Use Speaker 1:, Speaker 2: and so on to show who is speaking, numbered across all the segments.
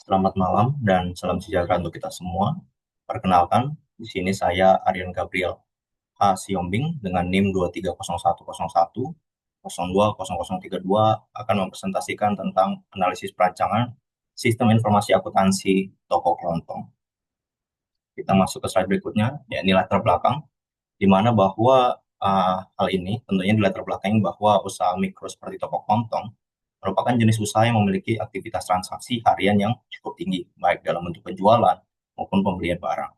Speaker 1: Selamat malam dan salam sejahtera untuk kita semua. Perkenalkan, di sini saya Aryan Gabriel H. Siombing dengan NIM 230101 020032 akan mempresentasikan tentang analisis perancangan sistem informasi akuntansi toko kelontong. Kita masuk ke slide berikutnya, ya ini latar belakang, di mana bahwa hal ini tentunya di latar belakang bahwa usaha mikro seperti toko kelontong merupakan jenis usaha yang memiliki aktivitas transaksi harian yang cukup tinggi, baik dalam bentuk penjualan maupun pembelian barang.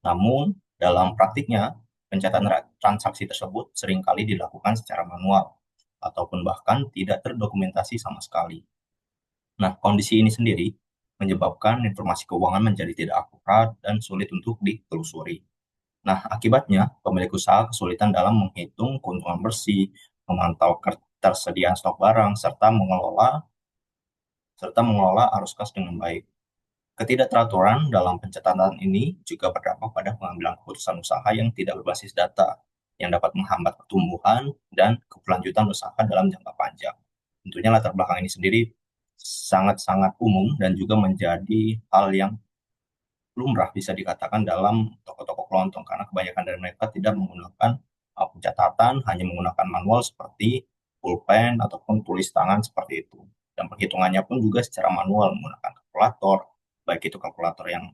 Speaker 1: Namun, dalam praktiknya, pencatatan transaksi tersebut seringkali dilakukan secara manual ataupun bahkan tidak terdokumentasi sama sekali. Nah, kondisi ini sendiri menyebabkan informasi keuangan menjadi tidak akurat dan sulit untuk ditelusuri. Nah, akibatnya pemilik usaha kesulitan dalam menghitung keuntungan bersih, memantau ketersediaan stok barang, serta mengelola arus kas dengan baik. Ketidakteraturan dalam pencatatan ini juga berdampak pada pengambilan keputusan usaha yang tidak berbasis data, yang dapat menghambat pertumbuhan dan keberlanjutan usaha dalam jangka panjang. Tentunya latar belakang ini sendiri sangat-sangat umum dan juga menjadi hal yang lumrah bisa dikatakan dalam toko-toko kelontong karena kebanyakan dari mereka tidak menggunakan pencatatan, hanya menggunakan manual seperti pulpen ataupun tulis tangan seperti itu. Dan perhitungannya pun juga secara manual menggunakan kalkulator, baik itu kalkulator yang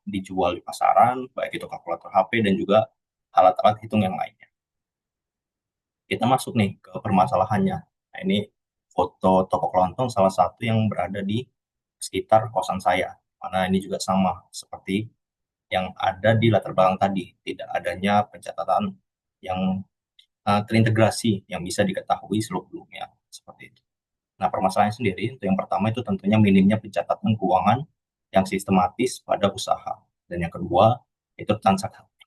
Speaker 1: dijual di pasaran, baik itu kalkulator HP dan juga alat-alat hitung yang lainnya. Kita masuk nih ke permasalahannya. Nah, ini foto toko kelontong salah satu yang berada di sekitar kosan saya. Karena ini juga sama seperti yang ada di latar belakang tadi, tidak adanya pencatatan yang terintegrasi yang bisa diketahui seluruhnya seperti itu. Nah, permasalahan sendiri itu yang pertama itu tentunya minimnya pencatatan keuangan yang sistematis pada usaha. Dan yang kedua, itu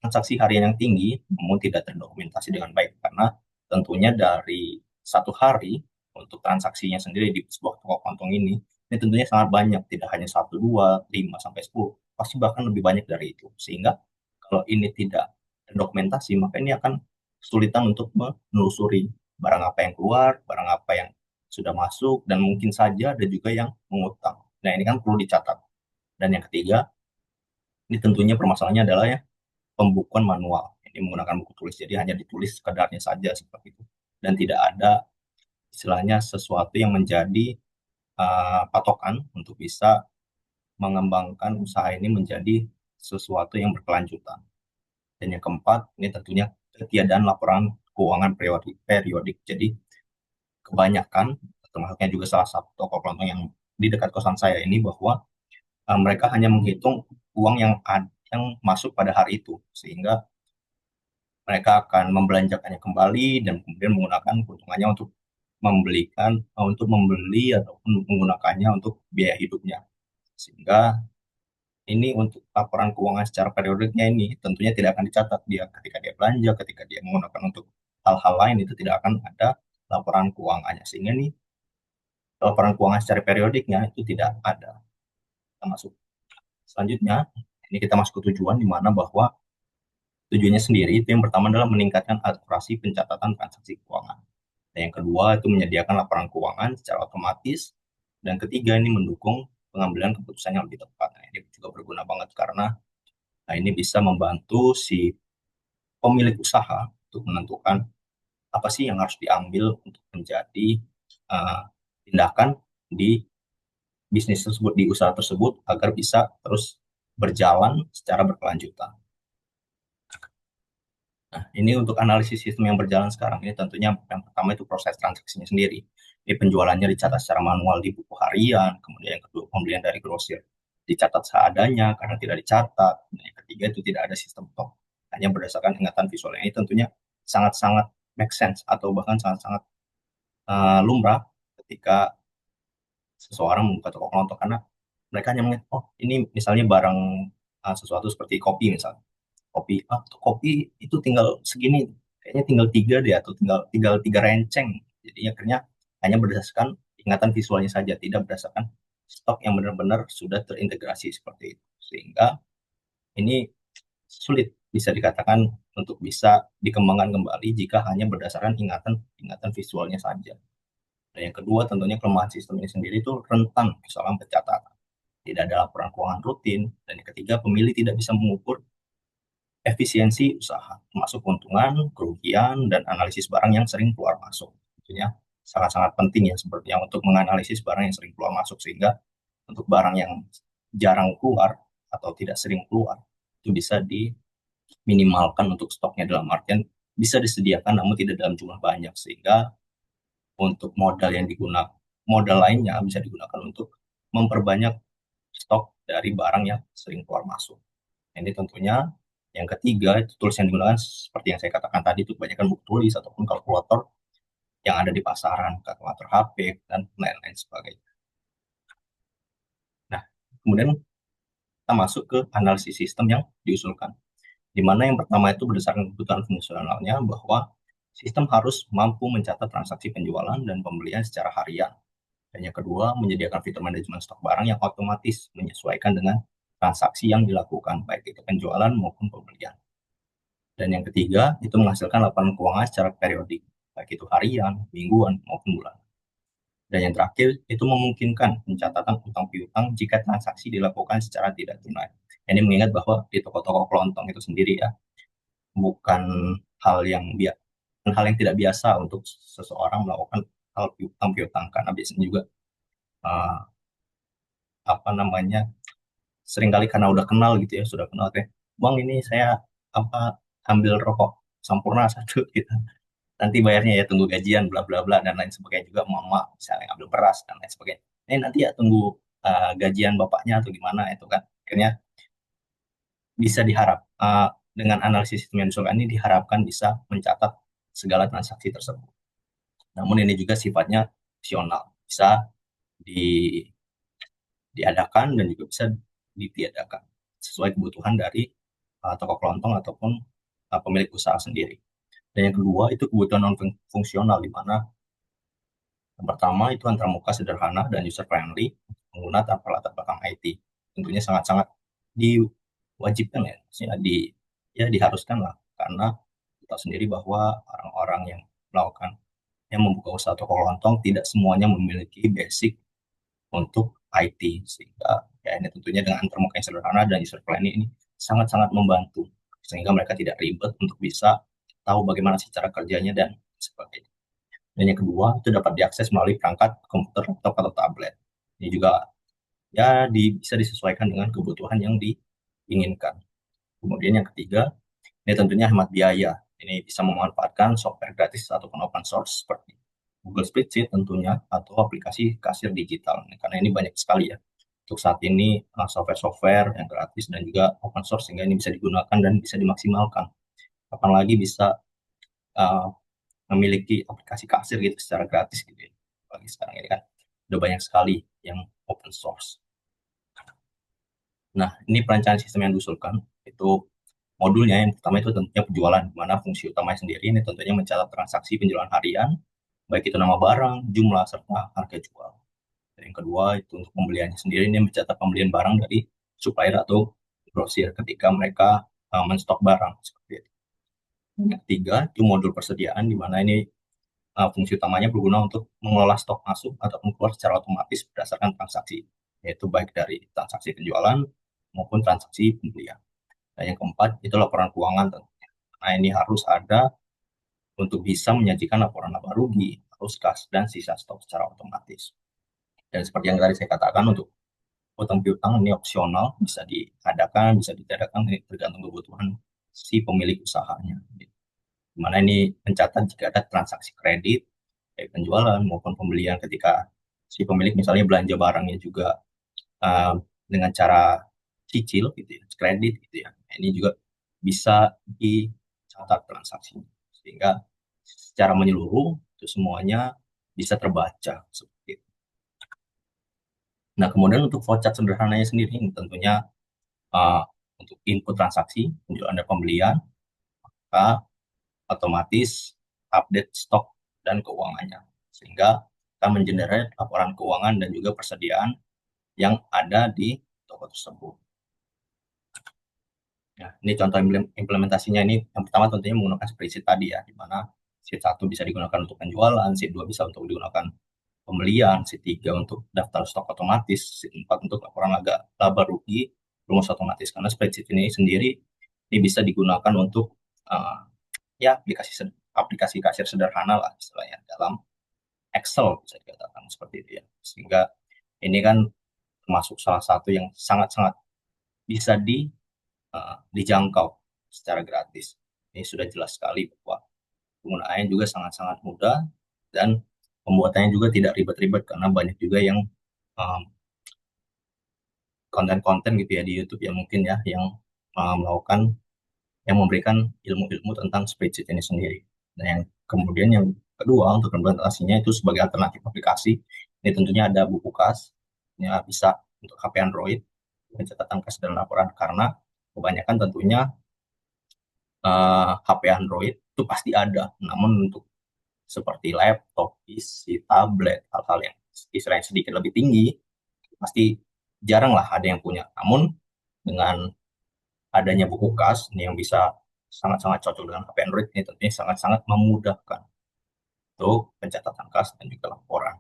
Speaker 1: transaksi harian yang tinggi namun tidak terdokumentasi dengan baik karena tentunya dari satu hari untuk transaksinya sendiri di sebuah toko kantong ini tentunya sangat banyak, tidak hanya satu, dua, 5 sampai 10, pasti bahkan lebih banyak dari itu. Sehingga kalau ini tidak terdokumentasi, maka ini akan kesulitan untuk menelusuri barang apa yang keluar, barang apa yang sudah masuk, dan mungkin saja ada juga yang mengutang. Nah, ini kan perlu dicatat. Dan yang ketiga, ini tentunya permasalahannya adalah ya pembukuan manual. Ini menggunakan buku tulis, jadi hanya ditulis sekedarnya saja seperti itu. Dan tidak ada istilahnya sesuatu yang menjadi patokan untuk bisa mengembangkan usaha ini menjadi sesuatu yang berkelanjutan. Dan yang keempat, ini tentunya ketiadaan laporan keuangan periodik. Jadi kebanyakan, termasuknya juga salah satu toko kelontong yang di dekat kosan saya ini, bahwa mereka hanya menghitung uang yang masuk pada hari itu, sehingga mereka akan membelanjakannya kembali dan kemudian menggunakan keuntungannya untuk membeli ataupun menggunakannya untuk biaya hidupnya. Sehingga ini untuk laporan keuangan secara periodiknya ini tentunya tidak akan dicatat dia ketika dia belanja, ketika dia menggunakan untuk hal-hal lain itu tidak akan ada laporan keuangannya. Sehingga nih laporan keuangan secara periodiknya itu tidak ada. Kita masuk selanjutnya, ini kita masuk ke tujuan di mana bahwa tujuannya sendiri itu yang pertama adalah meningkatkan akurasi pencatatan transaksi keuangan. Dan yang kedua itu menyediakan laporan keuangan secara otomatis. Dan ketiga ini mendukung pengambilan keputusan yang lebih tepat. Nah, ini juga berguna banget karena ini bisa membantu si pemilik usaha untuk menentukan apa sih yang harus diambil untuk menjadi uh, tindakan di bisnis tersebut, di usaha tersebut agar bisa terus berjalan secara berkelanjutan. Nah, ini untuk analisis sistem yang berjalan sekarang ini tentunya yang pertama itu proses transaksinya sendiri. Ini penjualannya dicatat secara manual di buku harian, kemudian yang kedua pembelian dari grosir dicatat seadanya karena tidak dicatat. Nah, yang ketiga itu tidak ada sistem top, hanya berdasarkan ingatan visual. Ini tentunya sangat-sangat make sense atau bahkan sangat-sangat lumrah ketika seseorang membuka toko kelontong karena mereka hanya melihat, oh ini misalnya barang sesuatu seperti kopi misalnya. Kopi itu tinggal segini, kayaknya tinggal tiga deh atau tinggal tinggal tiga renceng. Jadi akhirnya hanya berdasarkan ingatan visualnya saja, tidak berdasarkan stok yang benar-benar sudah terintegrasi seperti itu. Sehingga ini sulit bisa dikatakan untuk bisa dikembangkan kembali jika hanya berdasarkan ingatan visualnya saja. Dan yang kedua tentunya kelemahan sistem ini sendiri itu rentan kesalahan pencatatan. tidak ada laporan keuangan rutin, dan yang ketiga, pemilih tidak bisa mengukur efisiensi usaha, termasuk keuntungan, kerugian, dan analisis barang yang sering keluar masuk. Tentunya sangat-sangat penting ya sepertinya untuk menganalisis barang yang sering keluar masuk, sehingga untuk barang yang jarang keluar atau tidak sering keluar itu bisa diminimalkan untuk stoknya, dalam artian bisa disediakan namun tidak dalam jumlah banyak, sehingga untuk modal lainnya bisa digunakan untuk memperbanyak stok dari barang yang sering keluar masuk. Ini tentunya yang ketiga, itu tools yang digunakan seperti yang saya katakan tadi, itu kebanyakan buku tulis ataupun kalkulator yang ada di pasaran, kalkulator HP, dan lain-lain sebagainya. Nah, kemudian kita masuk ke analisis sistem yang diusulkan, di mana yang pertama itu berdasarkan kebutuhan fungsionalnya bahwa sistem harus mampu mencatat transaksi penjualan dan pembelian secara harian. Dan yang kedua, menyediakan fitur manajemen stok barang yang otomatis menyesuaikan dengan transaksi yang dilakukan, baik itu penjualan maupun pembelian. Dan yang ketiga, itu menghasilkan laporan keuangan secara periodik, baik itu harian, mingguan, maupun bulan. Dan yang terakhir, itu memungkinkan pencatatan utang piutang jika transaksi dilakukan secara tidak tunai. Ini mengingat bahwa di toko-toko kelontong itu sendiri ya, bukan hal yang hal yang tidak biasa untuk seseorang melakukan hal piutang piutang, karena biasanya juga uh, apa namanya, seringkali karena udah kenal gitu ya, sudah kenal kayak, bang ini saya apa ambil rokok Sampurna satu gitu, nanti bayarnya ya tunggu gajian bla bla bla dan lain sebagainya. Juga mama misalnya ambil beras dan lain sebagainya, nanti ya tunggu gajian bapaknya atau gimana itu kan. Akhirnya bisa diharap dengan analisis sistem yang ini diharapkan bisa mencatat segala transaksi tersebut. Namun ini juga sifatnya opsional, bisa di diadakan dan juga bisa ditiadakan sesuai kebutuhan dari toko kelontong ataupun pemilik usaha sendiri. Dan yang kedua itu kebutuhan non fungsional, di mana yang pertama itu antarmuka sederhana dan user friendly, pengguna tanpa latar belakang IT. Tentunya sangat-sangat diwajibkan ya, maksudnya ya diharuskan lah, karena kita sendiri bahwa orang-orang yang melakukan yang membuka usaha toko kelontong tidak semuanya memiliki basic untuk IT, sehingga ya ini tentunya dengan antarmuka yang sederhana dan user friendly ini sangat-sangat membantu, sehingga mereka tidak ribet untuk bisa tahu bagaimana sih cara kerjanya dan sebagainya. Dan yang kedua itu dapat diakses melalui perangkat komputer, laptop atau tablet. Ini juga ya bisa disesuaikan dengan kebutuhan yang diinginkan. Kemudian yang ketiga, ini tentunya hemat biaya. Ini bisa memanfaatkan software gratis ataupun open source seperti Google Spreadsheet tentunya, atau aplikasi kasir digital. Karena ini banyak sekali ya untuk saat ini software-software yang gratis dan juga open source, sehingga ini bisa digunakan dan bisa dimaksimalkan. Kapan lagi bisa uh, memiliki aplikasi kasir gitu secara gratis gitu ya. Bagi sekarang ini kan udah banyak sekali yang open source. Nah, ini perencanaan sistem yang diusulkan itu modulnya yang pertama itu tentunya penjualan, di mana fungsi utamanya sendiri ini tentunya mencatat transaksi penjualan harian, baik itu nama barang, jumlah, serta harga jual. Dan yang kedua itu untuk pembeliannya sendiri, ini mencatat pembelian barang dari supplier atau grosir ketika mereka menstok barang seperti itu. Yang ketiga itu modul persediaan, di mana ini fungsi utamanya berguna untuk mengelola stok masuk ataupun keluar secara otomatis berdasarkan transaksi, yaitu baik dari transaksi penjualan maupun transaksi pembelian. Dan yang keempat itu laporan keuangan tentunya. Nah, ini harus ada untuk bisa menyajikan laporan laba rugi, arus kas, dan sisa stok secara otomatis. Dan seperti yang tadi saya katakan, untuk utang piutang ini opsional, bisa diadakan, bisa ditiadakan, ini tergantung kebutuhan si pemilik usahanya. Dimana ini mencatat jika ada transaksi kredit, baik penjualan maupun pembelian, ketika si pemilik misalnya belanja barangnya juga uh, dengan cara cicil gitu ya, kredit gitu ya. Ini juga bisa dicatat transaksinya, sehingga secara menyeluruh itu semuanya bisa terbaca seperti itu. Nah, kemudian untuk flowchart sederhananya sendiri ini tentunya uh, untuk input transaksi, penjualan dan pembelian, maka otomatis update stok dan keuangannya, sehingga kita mengenerate laporan keuangan dan juga persediaan yang ada di toko tersebut. Ya, ini contoh implementasinya. Ini yang pertama tentunya menggunakan spreadsheet tadi ya, di mana sheet 1 bisa digunakan untuk penjualan, sheet 2 bisa untuk digunakan pembelian, C3 untuk daftar stok otomatis, C4 untuk laporan laba rugi rumus otomatis. Karena spreadsheet ini sendiri ini bisa digunakan untuk uh, ya aplikasi kasir sederhana lah istilahnya dalam Excel bisa dikatakan seperti itu ya. Sehingga ini kan termasuk salah satu yang sangat-sangat bisa dijangkau secara gratis. Ini sudah jelas sekali bahwa penggunaannya juga sangat-sangat mudah dan pembuatannya juga tidak ribet-ribet karena banyak juga yang um, konten-konten gitu ya di YouTube ya mungkin ya yang melakukan yang memberikan ilmu-ilmu tentang spreadsheet ini sendiri. Nah, yang kemudian yang kedua untuk implementasinya itu sebagai alternatif aplikasi, ini tentunya ada buku kas, ya bisa untuk HP Android, pencatatan kas dan laporan karena kebanyakan tentunya HP Android itu pasti ada, namun untuk seperti laptop, PC, tablet, hal-hal yang istilahnya sedikit lebih tinggi, pasti jarang lah ada yang punya. Namun dengan adanya buku kas ini yang bisa sangat-sangat cocok dengan HP Android ini tentunya sangat-sangat memudahkan untuk pencatatan kas dan juga laporan.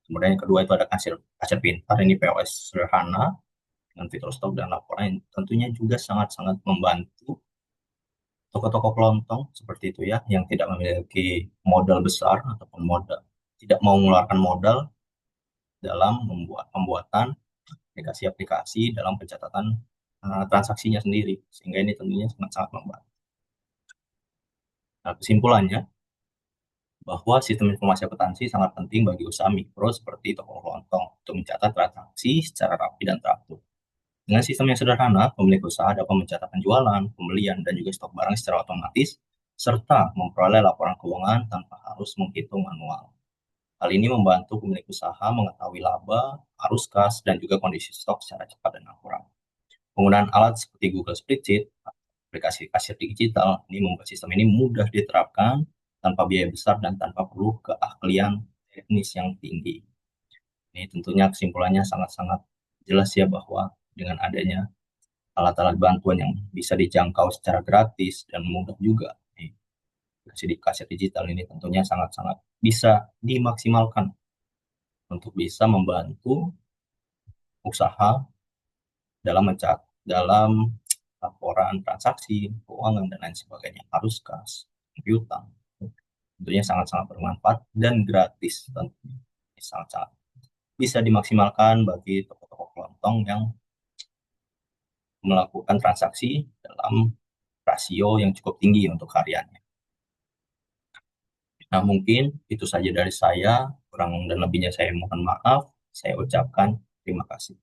Speaker 1: Kemudian yang kedua itu ada kasir kasir pintar, ini POS sederhana dengan fitur stok dan laporan yang tentunya juga sangat-sangat membantu toko-toko kelontong seperti itu ya yang tidak memiliki modal besar ataupun modal tidak mau mengeluarkan modal dalam membuat pembuatan aplikasi-aplikasi dalam pencatatan transaksinya sendiri sehingga ini tentunya sangat-sangat membantu. Nah, kesimpulannya bahwa sistem informasi akuntansi sangat penting bagi usaha mikro seperti toko kelontong untuk mencatat transaksi secara rapi dan teratur. Dengan sistem yang sederhana, pemilik usaha dapat mencatat penjualan, pembelian, dan juga stok barang secara otomatis, serta memperoleh laporan keuangan tanpa harus menghitung manual. Hal ini membantu pemilik usaha mengetahui laba, arus kas, dan juga kondisi stok secara cepat dan akurat. Penggunaan alat seperti Google Spreadsheet, aplikasi kasir digital, ini membuat sistem ini mudah diterapkan tanpa biaya besar dan tanpa perlu keahlian teknis yang tinggi. Ini tentunya kesimpulannya sangat-sangat jelas ya bahwa dengan adanya alat-alat bantuan yang bisa dijangkau secara gratis dan mudah juga, aplikasi di kasir digital ini tentunya sangat-sangat bisa dimaksimalkan untuk bisa membantu usaha dalam dalam laporan transaksi, keuangan, dan lain sebagainya. Arus kas, piutang. Tentunya sangat-sangat bermanfaat dan gratis. Tentunya sangat-sangat bisa dimaksimalkan bagi toko-toko kelontong yang melakukan transaksi dalam rasio yang cukup tinggi untuk hariannya. Nah, mungkin itu saja dari saya. Kurang dan lebihnya saya mohon maaf. Saya ucapkan terima kasih.